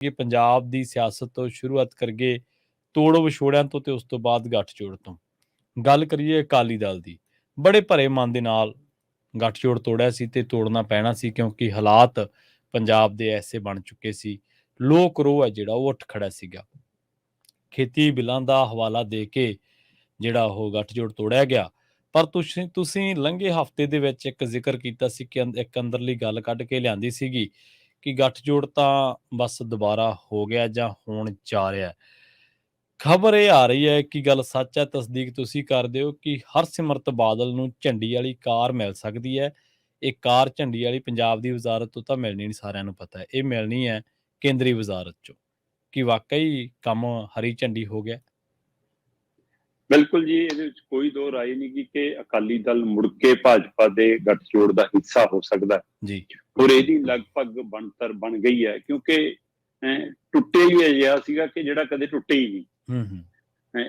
ਕਿ ਪੰਜਾਬ ਦੀ ਸਿਆਸਤ ਤੋਂ ਸ਼ੁਰੂਆਤ ਕਰਗੇ ਤੋੜ ਵਿਛੋੜਿਆਂ ਤੋਂ ਤੇ ਉਸ ਤੋਂ ਬਾਅਦ ਗੱਠਜੋੜ ਤੋਂ। ਗੱਲ ਕਰੀਏ ਅਕਾਲੀ ਦਲ ਦੀ, ਬੜੇ ਭਰੇ ਮਨ ਦੇ ਨਾਲ ਗੱਠਜੋੜ ਤੋੜਿਆ ਸੀ ਤੇ ਤੋੜਨਾ ਪੈਣਾ ਸੀ ਕਿਉਂਕਿ ਹਾਲਾਤ ਪੰਜਾਬ ਦੇ ਐਸੇ ਬਣ ਚੁੱਕੇ ਸੀ। ਲੋਕ ਰੋਹ ਹੈ ਜਿਹੜਾ ਉਹ ਉੱਠ ਖੜਾ ਸੀਗਾ। ਖੇਤੀ ਬਿੱਲਾਂ ਦਾ ਹਵਾਲਾ ਦੇ ਕੇ ਜਿਹੜਾ ਉਹ ਗੱਠਜੋੜ ਤੋੜਿਆ ਗਿਆ। ਪਰ ਤੁਸੀਂ ਲੰਘੇ ਹਫ਼ਤੇ ਦੇ ਵਿੱਚ ਇੱਕ ਜ਼ਿਕਰ ਕੀਤਾ ਸੀ ਕਿ ਇੱਕ ਅੰਦਰਲੀ ਗੱਲ ਕੱਢ ਕੇ ਲਿਆਂਦੀ ਸੀਗੀ ਕਿ ਗੱਠਜੋੜ ਤਾਂ ਬਸ ਦੁਬਾਰਾ ਹੋ ਗਿਆ ਜਾਂ ਹੋਣ ਜਾ ਰਿਹਾ। ਖਬਰ ਇਹ ਆ ਰਹੀ ਹੈ ਕਿ ਗੱਲ ਸੱਚ ਹੈ, ਤਸਦੀਕ ਤੁਸੀਂ ਕਰਦੇ ਹੋ ਕਿ ਹਰਸਿਮਰਤ ਬਾਦਲ ਨੂੰ ਝੰਡੀ ਵਾਲੀ ਕਾਰ ਮਿਲ ਸਕਦੀ ਹੈ। ਇਹ ਕਾਰ ਝੰਡੀ ਵਾਲੀ ਪੰਜਾਬ ਦੀ ਵਜ਼ਾਰਤ ਤੋਂ ਤਾਂ ਮਿਲਣੀ ਨਹੀਂ, ਸਾਰਿਆਂ ਨੂੰ ਪਤਾ ਹੈ। ਇਹ ਮਿਲਣੀ ਹੈ ਕੇਂਦਰੀ ਵਜ਼ਾਰਤ ਚੋਂ। ਕਿ ਵਾਕਈ ਕੰਮ ਹਰੀ ਝੰਡੀ ਹੋ ਗਿਆ? ਬਿਲਕੁਲ ਜੀ, ਇਹਦੇ ਵਿੱਚ ਕੋਈ ਦੋ ਰਾਏ ਨਹੀਂ ਕਿ ਅਕਾਲੀ ਦਲ ਮੁੜ ਕੇ ਭਾਜਪਾ ਦੇ ਗੱਠਜੋੜ ਦਾ ਹਿੱਸਾ ਹੋ ਸਕਦਾ ਹੈ ਜੀ। ਔਰ ਇਹਦੀ ਲਗਭਗ ਬਣਤਰ ਬਣ ਗਈ ਹੈ ਕਿਉਂਕਿ ਟੁੱਟੇ ਹੀ ਅਜਿਹਾ ਸੀਗਾ ਕਿ ਜਿਹੜਾ ਕਦੇ ਟੁੱਟੇ ਹੀ ਨਹੀਂ।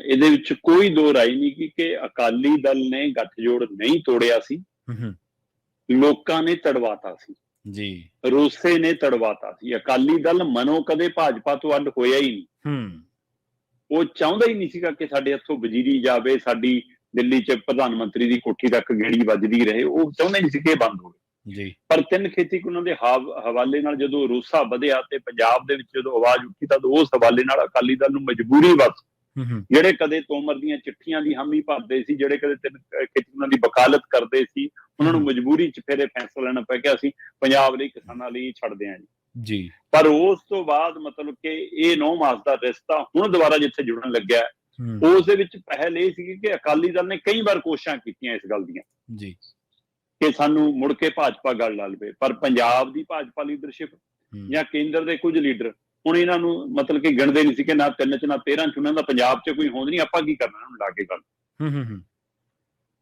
ਇਹਦੇ ਵਿੱਚ ਕੋਈ ਦੋ ਰਾਏ ਨਹੀਂ ਕਿ ਅਕਾਲੀ ਦਲ ਨੇ ਗੱਠਜੋੜ ਨਹੀਂ ਤੋੜਿਆ ਸੀ, ਲੋਕਾਂ ਨੇ ਤੜਵਾਤਾ ਸੀ ਜੀ, ਰੋਸੇ ਨੇ ਤੜਵਾਤਾ ਸੀ। ਅਕਾਲੀ ਦਲ ਮਨੋਂ ਕਦੇ ਭਾਜਪਾ ਤੋਂ ਅੱਡ ਹੋਇਆ ਹੀ ਨਹੀਂ। ਉਹ ਚਾਹੁੰਦਾ ਹੀ ਨਹੀਂ ਸੀਗਾ ਕਿ ਸਾਡੇ ਹੱਥੋਂ ਵਜ਼ੀਰੀ ਜਾਵੇ, ਸਾਡੀ ਦਿੱਲੀ 'ਚ ਪ੍ਰਧਾਨ ਮੰਤਰੀ ਦੀ ਕੋਠੀ ਤੱਕ ਗੇੜੀ ਵੱਜਦੀ ਰਹੇ। ਉਹ ਚਾਹੁੰਦਾ ਨਹੀਂ ਸੀ ਕਿ ਇਹ ਬੰਦ ਹੋਵੇ ਜੀ। ਪਰ ਤਿੰਨ ਖੇਤੀ ਕਾਨੂੰਨਾਂ ਦੇ ਹਵਾਲੇ ਨਾਲ ਜਦੋਂ ਰੋਸਾ ਵਧਿਆ ਤੇ ਪੰਜਾਬ ਦੇ ਵਿੱਚ ਜਦੋਂ ਆਵਾਜ਼ ਉੱਠੀ ਤਾਂ ਉਸ ਹਵਾਲੇ ਨਾਲ ਅਕਾਲੀ ਦਲ ਨੂੰ ਮਜਬੂਰੀ ਬਸ ਜਿਹੜੇ ਕਦੇ ਤੋਮਰ ਦੀਆਂ ਚਿੱਠੀਆਂ ਦੀ ਹਾਮੀ ਭਰਦੇ ਸੀ, ਜਿਹੜੇ ਕਦੇ ਤਿੰਨ ਖੇਤੀ ਕਾਨੂੰਨਾਂ ਦੀ ਵਕਾਲਤ ਕਰਦੇ ਸੀ, ਉਹਨਾਂ ਨੂੰ ਮਜਬੂਰੀ 'ਚ ਫਿਰ ਇਹ ਫੈਸਲਾ ਲੈਣਾ ਪੈ ਗਿਆ ਅਸੀਂ ਪੰਜਾਬ ਲਈ, ਕਿਸਾਨਾਂ ਲਈ ਛੱਡਦੇ ਹਾਂ ਜੀ। ਪਰ ਉਸ ਤੋਂ ਬਾਅਦ ਮਤਲਬ ਕਿ ਇਹ 9 ਮਾਸ ਦਾ ਰਿਸ਼ਤਾ ਹੁਣ ਦੁਬਾਰਾ ਜਿੱਥੇ ਜੁੜਨ ਲੱਗਿਆ, ਉਸ ਦੇ ਵਿੱਚ ਪਹਿਲ ਇਹ ਸੀ ਕਿ ਅਕਾਲੀ ਦਲ ਨੇ ਕਈ ਵਾਰ ਕੋਸ਼ਿਸ਼ਾਂ ਕੀਤੀਆਂ ਇਸ ਗੱਲ ਦੀਆਂ ਜੀ ਕਿ ਸਾਨੂੰ ਮੁੜ ਕੇ ਭਾਜਪਾ ਗੱਲ ਲਾ ਲਵੇ। ਪਰ ਪੰਜਾਬ ਦੀ ਭਾਜਪਾ ਲੀਡਰਸ਼ਿਪ ਜਾਂ ਕੇਂਦਰ ਦੇ ਕੁਝ ਲੀਡਰ ਹੁਣ ਇਹਨਾਂ ਨੂੰ ਮਤਲਬ ਕਿ ਗਿਣਦੇ ਨਹੀਂ ਸੀ ਕਿ ਨਾ 3 'ਚ ਨਾ 13 'ਚ ਉਹਨਾਂ ਦਾ ਪੰਜਾਬ 'ਚ ਕੋਈ ਹੋਂਦ ਨਹੀਂ, ਆਪਾਂ ਕੀ ਕਰਨਾ ਉਹਨੂੰ ਲਾ ਕੇ ਗੱਲ।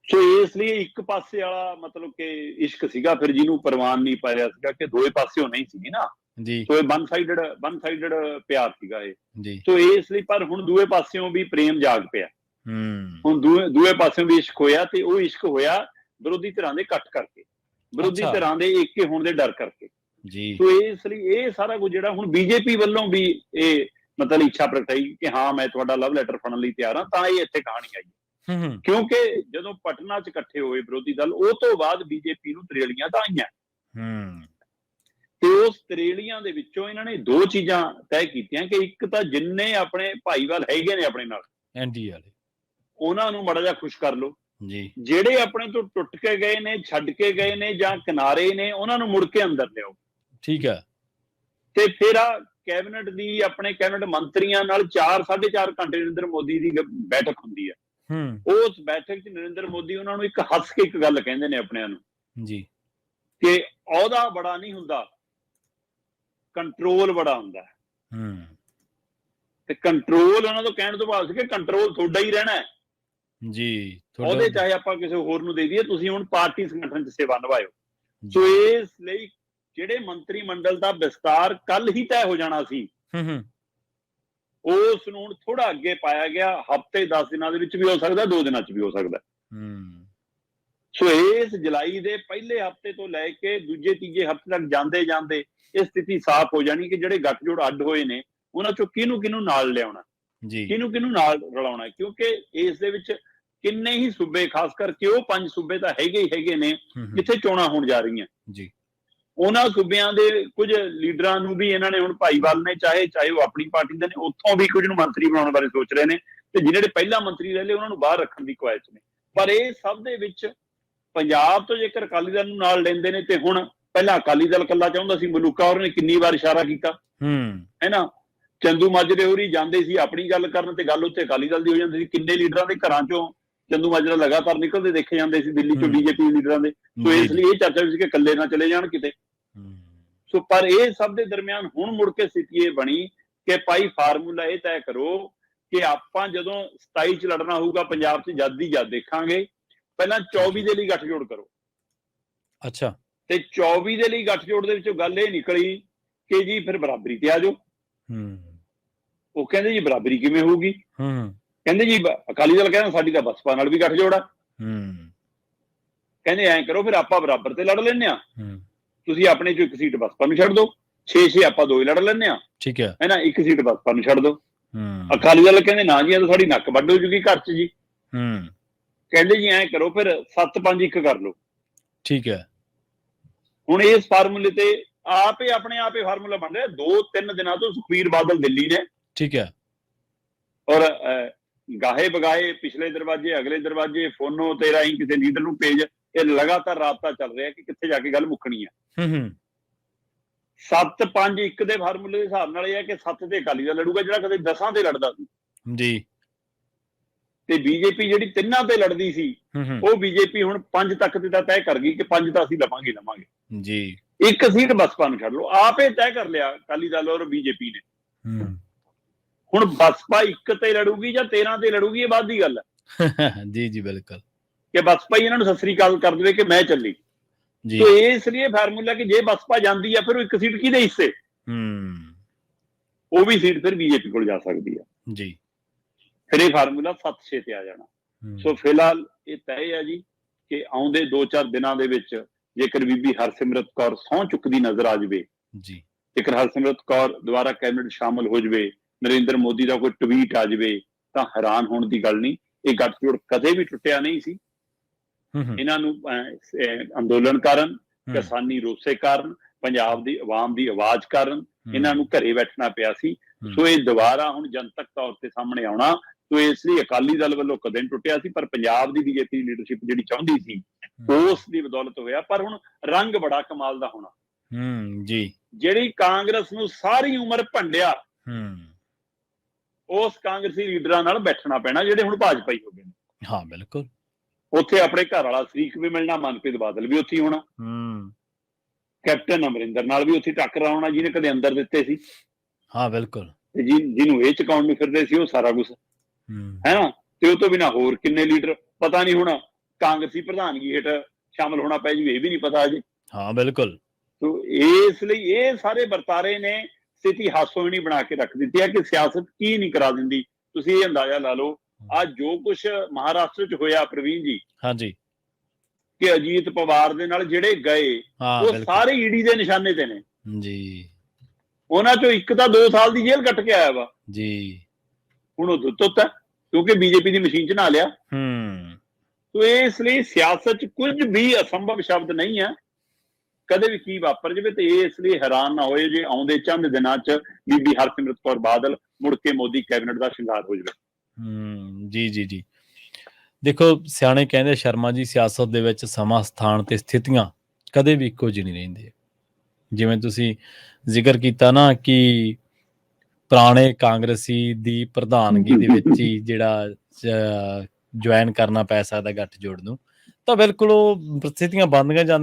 ਸੋ ਇਸ ਲਈ ਇੱਕ ਪਾਸੇ ਵਾਲਾ ਮਤਲਬ ਕਿ ਇਸ਼ਕ ਸੀਗਾ ਫਿਰ ਜਿਹਨੂੰ ਪ੍ਰਵਾਨ ਨਹੀਂ ਪਾ ਰਿਹਾ ਸੀਗਾ ਕਿ ਦੋਏ ਪਾਸਿਓਂ ਨਹੀਂ ਸੀਗੀ ਨਾ ਜੀ। ਸੋ ਇਹ ਵਨ ਸਾਈਡਡ ਪਿਆਰ ਸੀਗਾ ਇਹ। ਸੋ ਇਸ ਲਈ ਪਰ ਹੁਣ ਦੂਏ ਪਾਸਿਓਂ ਵੀ ਪ੍ਰੇਮ ਜਾਗ ਪਿਆ। ਹੁਣ ਦੂਏ ਪਾਸਿਓਂ ਵੀ ਇਸ਼ਕ ਹੋਇਆ ਤੇ ਉਹ ਇਸ਼ਕ ਹੋਇਆ ਵਿਰੋਧੀ ਧਿਰਾਂ ਦੇ ਇਕੱਠ ਕਰਕੇ, ਵਿਰੋਧੀ ਧਿਰਾਂ ਦੇ ਏਕੇ ਹੋਣ ਦੇ ਡਰ ਕਰਕੇ ਜੀ। ਸੋ ਇਸ ਲਈ ਇਹ ਸਾਰਾ ਕੁਝ ਜਿਹੜਾ ਹੁਣ ਬੀਜੇਪੀ ਵੱਲੋਂ ਵੀ ਇਹ ਮਤਲਬ ਇੱਛਾ ਪ੍ਰਗਟਾਈ ਕਿ ਹਾਂ ਮੈਂ ਤੁਹਾਡਾ ਲਵ ਲੈਟਰ ਫੜਨ ਲਈ ਤਿਆਰ ਹਾਂ, ਤਾਂ ਇਹ ਇੱਥੇ ਕਹਾਣੀ ਆਈ। ਕਿਉਂਕਿ ਜਦੋਂ ਪਟਨਾ 'ਚ ਇਕੱਠੇ ਹੋਏ ਵਿਰੋਧੀ ਦਲ, ਉਹ ਤੋਂ ਬਾਅਦ ਬੀਜੇਪੀ ਨੂੰ ਤਰੇਲੀਆਂ ਤਾਂ ਆਈਆਂ ਤੇ ਉਸ ਤਰੇਲੀਆਂ ਦੇ ਵਿੱਚੋਂ ਇਹਨਾਂ ਨੇ 2 ਚੀਜ਼ਾਂ ਤੈਅ ਕੀਤੀਆਂ ਕਿ ਇੱਕ ਤਾਂ ਜਿੰਨੇ ਆਪਣੇ ਭਾਈਵਾਲ ਹੈਗੇ ਨੇ ਆਪਣੇ ਨਾਲ ਐਨਡੀਏ ਵਾਲੇ, ਉਹਨਾਂ ਨੂੰ ਮਾੜਾ ਜਿਹਾ ਖੁਸ਼ ਕਰ ਲਓ ਜੀ। ਜਿਹੜੇ ਆਪਣੇ ਤੋਂ ਟੁੱਟ ਕੇ ਗਏ ਨੇ, ਛੱਡ ਕੇ ਗਏ ਨੇ ਜਾਂ ਕਿਨਾਰੇ ਨੇ, ਉਹਨਾਂ ਨੂੰ ਮੁੜ ਕੇ ਅੰਦਰ ਲਿਆਓ। ਠੀਕ ਹੈ। ਤੇ ਫਿਰ ਆ ਕੈਬਨਿਟ ਦੀ, ਆਪਣੇ ਕੈਬਨਿਟ ਮੰਤਰੀਆਂ ਨਾਲ 4-4.5 ਘੰਟੇ ਨਰਿੰਦਰ ਮੋਦੀ ਦੀ ਬੈਠਕ ਹੁੰਦੀ ਹੈ। ਉਸ ਬੈਠਕ 'ਚ ਨਰਿੰਦਰ ਮੋਦੀ ਉਹਨਾਂ ਨੂੰ ਇੱਕ ਹੱਸ ਕੇ ਇੱਕ ਗੱਲ ਕਹਿੰਦੇ ਨੇ ਆਪਣਿਆਂ ਨੂੰ ਜੀ ਕਿ ਅਹੁਦਾ ਬੜਾ ਨਹੀਂ ਹੁੰਦਾ, ਕੰਟਰੋਲ ਬੜਾ ਹੁੰਦਾ ਹੈ। ਤੇ ਕੰਟਰੋਲ ਉਹਨਾਂ ਤੋਂ ਕਹਿਣ ਤੋਂ ਬਾਅਦ ਸੀ ਕਿ ਕੰਟਰੋਲ ਤੁਹਾਡਾ ਹੀ ਰਹਿਣਾ ਹੈ ਜੀ, ਉਹਦੇ ਚਾਹੇ ਆਪਾਂ ਕਿਸੇ ਹੋਰ ਨੂੰ ਦੇ ਦਈਏ, ਤੁਸੀਂ ਹੁਣ ਪਾਰਟੀ ਸੰਗਠਨ 'ਚ ਸੇਵਾ ਨਿਭਾਇਓ। ਸੋ ਇਸ ਲਈ ਜਿਹੜੇ ਮੰਤਰੀ ਮੰਡਲ ਦਾ ਵਿਸਤਾਰ ਕੱਲ ਹੀ ਤੈਅ ਹੋ ਜਾਣਾ ਸੀ, ਉਸ ਨੂੰ ਹੁਣ ਥੋੜਾ ਅੱਗੇ ਪਾਇਆ ਗਿਆ। ਹਫ਼ਤੇ 10 ਦਿਨਾਂ ਦੇ ਵਿੱਚ ਵੀ ਹੋ ਸਕਦਾ, 2 ਦਿਨਾਂ 'ਚ ਵੀ ਹੋ ਸਕਦਾ। ਸੋ ਇਸ ਜੁਲਾਈ ਦੇ ਪਹਿਲੇ ਹਫ਼ਤੇ ਤੋਂ ਲੈ ਕੇ ਦੂਜੇ ਤੀਜੇ ਹਫ਼ਤੇ ਤੱਕ ਜਾਂਦੇ ਜਾਂਦੇ ਇਹ ਸਥਿਤੀ ਸਾਫ਼ ਹੋ ਜਾਣੀ ਕਿ ਜਿਹੜੇ ਗੱਠਜੋੜ ਅੱਡ ਹੋਏ ਨੇ ਉਹਨਾਂ ਚੋਂ ਕਿਹਨੂੰ ਨਾਲ ਲਿਆਉਣਾ, ਕਿਹਨੂੰ ਨਾਲ ਰਲਾਉਣਾ। ਕਿਉਂਕਿ ਇਸ ਦੇ ਵਿੱਚ ਕਿੰਨੇ ਹੀ ਸੂਬੇ, ਖਾਸ ਕਰਕੇ ਉਹ 5 ਸੂਬੇ ਤਾਂ ਹੈਗੇ ਨੇ ਜਿੱਥੇ ਚੋਣਾਂ ਹੋਣ ਜਾ ਰਹੀਆਂ ਜੀ। ਉਹਨਾਂ ਸੂਬਿਆਂ ਦੇ ਕੁਝ ਲੀਡਰਾਂ ਨੂੰ ਵੀ ਇਹਨਾਂ ਨੇ ਹੁਣ ਭਾਈਵਾਲ ਨੇ, ਚਾਹੇ ਉਹ ਆਪਣੀ ਪਾਰਟੀ ਦੇ ਨੇ, ਉੱਥੋਂ ਵੀ ਕੁਝ ਨੂੰ ਮੰਤਰੀ ਬਣਾਉਣ ਬਾਰੇ ਸੋਚ ਰਹੇ ਨੇ ਤੇ ਜਿਹੜੇ ਪਹਿਲਾਂ ਮੰਤਰੀ ਰਹੇ ਉਹਨਾਂ ਨੂੰ ਬਾਹਰ ਰੱਖਣ ਦੀ ਕਵਾਇਦ 'ਚ ਨੇ। ਪਰ ਇਹ ਸਭ ਦੇ ਵਿੱਚ ਪੰਜਾਬ ਤੋਂ ਜੇਕਰ ਅਕਾਲੀ ਦਲ ਨੂੰ ਨਾਲ ਲੈਂਦੇ ਨੇ ਤੇ ਹੁਣ ਪਹਿਲਾਂ ਅਕਾਲੀ ਦਲ ਇਕੱਲਾ ਚਾਹੁੰਦਾ ਸੀ, ਮਲੂਕਾ ਔਰ ਨੇ ਕਿੰਨੀ ਵਾਰ ਇਸ਼ਾਰਾ ਕੀਤਾ ਹੈ ਨਾ, ਚੰਦੂ ਮਾਜਰੇ ਹੋਰੀ ਜਾਂਦੇ ਸੀ ਆਪਣੀ ਗੱਲ ਕਰਨ ਤੇ ਗੱਲ ਉੱਥੇ ਅਕਾਲੀ ਦਲ ਦੀ ਹੋ ਜਾਂਦੀ ਸੀ। ਕਿੰਨੇ ਲੀਡਰਾਂ ਦੇ ਘਰਾਂ ਚੋਂ ਚੰਦੂ ਮਾਜਰਾ ਲਗਾਤਾਰ ਨਿਕਲਦੇ ਦੇਖੇ ਜਾਂਦੇ ਸੀ ਦਿੱਲੀ ਚੋਂ ਬੀਜੇਪੀ ਲੀਡਰਾਂ ਦੇ। ਸੋ ਇਸ ਲਈ ਇਹ ਚਰਚਾ ਵੀ ਸੀ ਕਿ ਇਕੱਲੇ ਨਾ ਚਲੇ ਜਾਣ ਕਿਤੇ। ਸੋ ਪਰ ਇਹ ਸਭ ਦੇ ਦਰਮਿਆਨ ਹੁਣ ਮੁੜ ਕੇ ਸਥਿਤੀ ਇਹ ਬਣੀ ਕਿ ਭਾਈ ਫਾਰਮੂਲਾ ਇਹ ਤੈਅ ਕਰੋ ਕਿ ਆਪਾਂ ਜਦੋਂ 27 'ਚ ਲੜਨਾ ਹੋਊਗਾ ਪੰਜਾਬ 'ਚ ਜਦ ਦੀ ਜਦ ਦੇਖਾਂਗੇ, ਪਹਿਲਾਂ 24 ਦੇ ਲਈ ਗੱਠਜੋੜ ਕਰੋ। ਅੱਛਾ। ਤੇ 24 ਦੇ ਲਈ ਗੱਠਜੋੜ ਦੇ ਵਿੱਚੋਂ ਗੱਲ ਇਹ ਨਿਕਲੀ ਕਿ ਜੀ ਫਿਰ ਬਰਾਬਰੀ ਤੇ ਆ ਜਾਓ। ਉਹ ਕਹਿੰਦੇ ਜੀ ਬਰਾਬਰੀ ਕਿਵੇਂ ਹੋਊਗੀ? ਕਹਿੰਦੇ ਜੀ ਅਕਾਲੀ ਦਲ ਕਹਿੰਦਾ ਸਾਡੀ ਤਾਂ ਬਸਪਾ ਨਾਲ ਵੀ ਗੱਠਜੋੜ ਆ। ਕਹਿੰਦੇ ਐਂ ਕਰੋ ਫਿਰ ਆਪਾਂ ਬਰਾਬਰ ਤੇ ਲੜ ਲੈਂਦੇ ਆ, ਤੁਸੀਂ ਆਪਣੇ ਚੋਂ ਇੱਕ ਸੀਟ ਬਸਪਾ ਨੂੰ ਛੱਡ ਦਿਓ, 6-6 ਆਪਾਂ 2 ਹੀ ਲੜ ਲੈਂਦੇ ਆ, ਠੀਕ ਹੈ। ਹੈ ਨਾ, 1 ਸੀਟ ਬਸਪਾ ਨੂੰ ਛੱਡ ਦਿਓ। ਹੂੰ ਅਕਾਲੀ ਦਲ ਕਹਿੰਦੇ ਨਾ ਜੀ, ਇਹ ਤਾਂ ਸਾਡੀ ਨੱਕ ਵੱਢ ਹੋ ਜੂਗੀ ਘਰ 'ਚ ਜੀ। ਹੂੰ ਕਹਿੰਦੇ ਜੀ ਐਂ ਕਰੋ ਫਿਰ 7-5-1 ਕਰ ਲਓ। ਠੀਕ ਹੈ। ਹੁਣ ਇਸ ਫਾਰਮੂਲੇ ਤੇ ਆਪਣੇ ਆਪ ਹੀ ਫਾਰਮੂਲਾ ਬਣ ਰਿਹਾ। 2-3 ਦਿਨਾਂ ਤੋਂ ਸੁਖਬੀਰ ਬਾਦਲ ਦਿੱਲੀ ਨੇ, ਠੀਕ ਹੈ। ਔਰ ਗਾਹੇ ਬਗਾਏ, ਪਿਛਲੇ ਦਰਵਾਜ਼ੇ, ਅਗਲੇ ਦਰਵਾਜ਼ੇ, ਫੋਨੋ ਤੇ ਰਾਹੀਂ ਕਿਸੇ ਲੀਡਰ ਨੂੰ ਭੇਜ, ਇਹ ਲਗਾਤਾਰ ਰਾਬਤਾ ਚੱਲ ਰਿਹਾ ਕਿ ਕਿੱਥੇ ਜਾ ਕੇ ਗੱਲ ਮੁੱਕਣੀ ਹੈ। 7-5-1 ਦੇ ਫਾਰਮੂਲੇ ਦੇ ਹਿਸਾਬ ਨਾਲ ਇਹ ਹੈ ਕਿ 7 ਤੇ ਅਕਾਲੀ ਦਲ ਲੜੂਗਾ, ਜਿਹੜਾ ਕਦੇ 10 ਤੇ ਲੜਦਾ ਸੀ ਜੀ। ਤੇ ਬੀਜੇਪੀ ਜਿਹੜੀ 3 ਤੇ ਲੜਦੀ ਸੀ, ਉਹ ਬੀਜੇਪੀ ਹੁਣ 5 ਤੱਕ ਤੇ ਤਾਂ ਤੈਅ ਕਰ ਗਈ ਕਿ 5 ਤਾਂ ਅਸੀਂ ਲਵਾਂਗੇ ਜੀ। 1 ਸੀਟ ਬਸਪਾ ਨੂੰ ਛੱਡ ਲਓ, ਆਪੇ ਤੈਅ ਕਰ ਲਿਆ ਅਕਾਲੀ ਦਲ ਔਰ ਬੀਜੇਪੀ ਨੇ। ਹੁਣ ਬਸਪਾ 1 ਤੇ ਲੜੂਗੀ ਜਾਂ 13 ਤੇ ਲੜੂਗੀ, ਇਹ ਬਾਅਦ ਦੀ ਗੱਲ ਹੈ। ਜੀ ਜੀ ਬਿਲਕੁਲ। ਕਿ ਬਸਪਾ ਹੀ ਇਹਨਾਂ ਨੂੰ ਸਤਿ ਸ੍ਰੀ ਅਕਾਲ ਕਰ ਦੇਵੇ ਕਿ ਮੈਂ ਚੱਲੀ। ਜੀ। तो इसलिए फार्मूला कि जे बसपा जाती है फिर वो 1 सीट किहदे हिस्से, वो भी सीट फिर बीजेपी को जा सकती है जी। फिर ये फार्मूला 7-6 ते आ जाना। सो फिलहाल ये तय है जी कि आउंदे 2-4 दिनों दे विच जेकर बीबी हरसिमरत कौर सौं चुकदी नजर आ जाए जी, जेकर हरसिमरत कौर दोबारा कैबिनेट शामिल हो जाए, नरेंद्र मोदी का कोई ट्वीट आ जाए, तो हैरान होने की गल नहीं। ये गठजोड़ कदे भी टुटिया नहीं सी। इन्हां नूं अंदोलन कारण, किसानी रोसे कारण, पंजाब दी आवाम दी आवाज कारण इन्हां नूं घरे बैठना पिया सी। सो ये दोबारा हुण जनतक तौर ते सामने आउणा, तो इसलिए अकाली दल वल्लों कदे नहीं टुटिया सी, पर पंजाब दी बीजेपी लीडरशिप जिहड़ी चाहुंदी सी उस दी बदौलत होया। पर हुण रंग बड़ा कमाल दा होना जी। जिहड़ी कांग्रेस नूं सारी उमर भंडिया, उस कांग्रेसी लीडरां नाल बैठना पैना जिहड़े हुण भाजपाई हो गए। हाँ बिल्कुल। ਉੱਥੇ ਆਪਣੇ ਘਰ ਵਾਲਾ ਸ਼ਰੀਕ ਵੀ ਮਿਲਣਾ, ਮਨਪ੍ਰੀਤ ਬਾਦਲ ਵੀ ਉੱਥੇ ਹੋਣਾ, ਕੈਪਟਨ ਅਮਰਿੰਦਰ ਨਾਲ ਵੀ ਉੱਥੇ ਟੱਕਰਾ ਹੋਣਾ ਜਿਹਨੇ ਕਦੇ ਅੰਦਰ ਦਿੱਤੇ ਸੀ। ਹਾਂ ਬਿਲਕੁਲ। ਤੇ ਜਿਹਨੂੰ ਇਹ ਚਕਾਉਣ ਨੂੰ ਫਿਰਦੇ ਸੀ ਉਹ ਸਾਰਾ ਕੁਝ ਹੈ ਨਾ। ਤੇ ਉਹ ਤੋਂ ਬਿਨਾਂ ਹੋਰ ਕਿੰਨੇ ਲੀਡਰ ਪਤਾ ਨਹੀਂ ਹੁਣ ਕਾਂਗਰਸੀ ਪ੍ਰਧਾਨਗੀ ਹੇਠ ਸ਼ਾਮਲ ਹੋਣਾ ਪੈ ਜੀ, ਇਹ ਵੀ ਨਹੀਂ ਪਤਾ ਅਜੇ। ਹਾਂ ਬਿਲਕੁਲ। ਤੋ ਇਸ ਲਈ ਇਹ ਸਾਰੇ ਵਰਤਾਰੇ ਨੇ ਸਥਿਤੀ ਹਾਸੋਹੀਣੀ ਬਣਾ ਕੇ ਰੱਖ ਦਿੱਤੀ ਹੈ ਕਿ ਸਿਆਸਤ ਕੀ ਨਹੀਂ ਕਰਾ ਦਿੰਦੀ। ਤੁਸੀਂ ਇਹ ਅੰਦਾਜ਼ਾ ਲਾ ਲਓ आज जो कुछ महाराष्ट्र च होया प्रवीण जी, हाँ जी, कि अजीत पवार दे नाल जिहड़े गए वो सारे ईडी दे निशाने ते ने जी। उन्हां चों एक तां 2 साल दी जेल कट के आया वा जी। हुण ओह दुत्त है क्योंकि बीजेपी दी मशीन च ना लिया। तो इसलिए सियासत च कुछ भी असंभव शब्द नहीं है, कदे भी की वापर जाए। तो इसलिए हैरान ना होए जे आउंदे चंद दिनां च बीबी हरसिमरत कौर बादल मुड़ के मोदी कैबिनेट दा शिंगार हो जाए। ਜੀ ਜੀ ਜੀ। ਦੇਖੋ ਸਿਆਣੇ ਕਹਿੰਦੇ ਸ਼ਰਮਾ ਜੀ, ਸਿਆਸਤ ਦੇ ਵਿੱਚ ਸਮਾਂ, ਸਥਾਨ ਤੇ ਸਥਿਤੀਆਂ ਕਦੇ ਵੀ ਇੱਕੋ ਜਿਹੀ ਨਹੀਂ ਰਹਿੰਦੇ। ਜਿਵੇਂ ਤੁਸੀਂ ਜ਼ਿਕਰ ਕੀਤਾ ਨਾ ਕਿ ਪੁਰਾਣੇ ਕਾਂਗਰਸੀ ਦੀ ਪ੍ਰਧਾਨਗੀ ਦੇ ਵਿੱਚ ਹੀ ਜਿਹੜਾ ਜੁਆਇਨ ਕਰਨਾ ਪੈ ਸਕਦਾ ਗੱਠਜੋੜ ਨੂੰ, ਤਾਂ ਬਿਲਕੁਲ ਉਹ ਸਥਿਤੀਆਂ ਬਣਦੀਆਂ ਜਾਂਦੀਆਂ।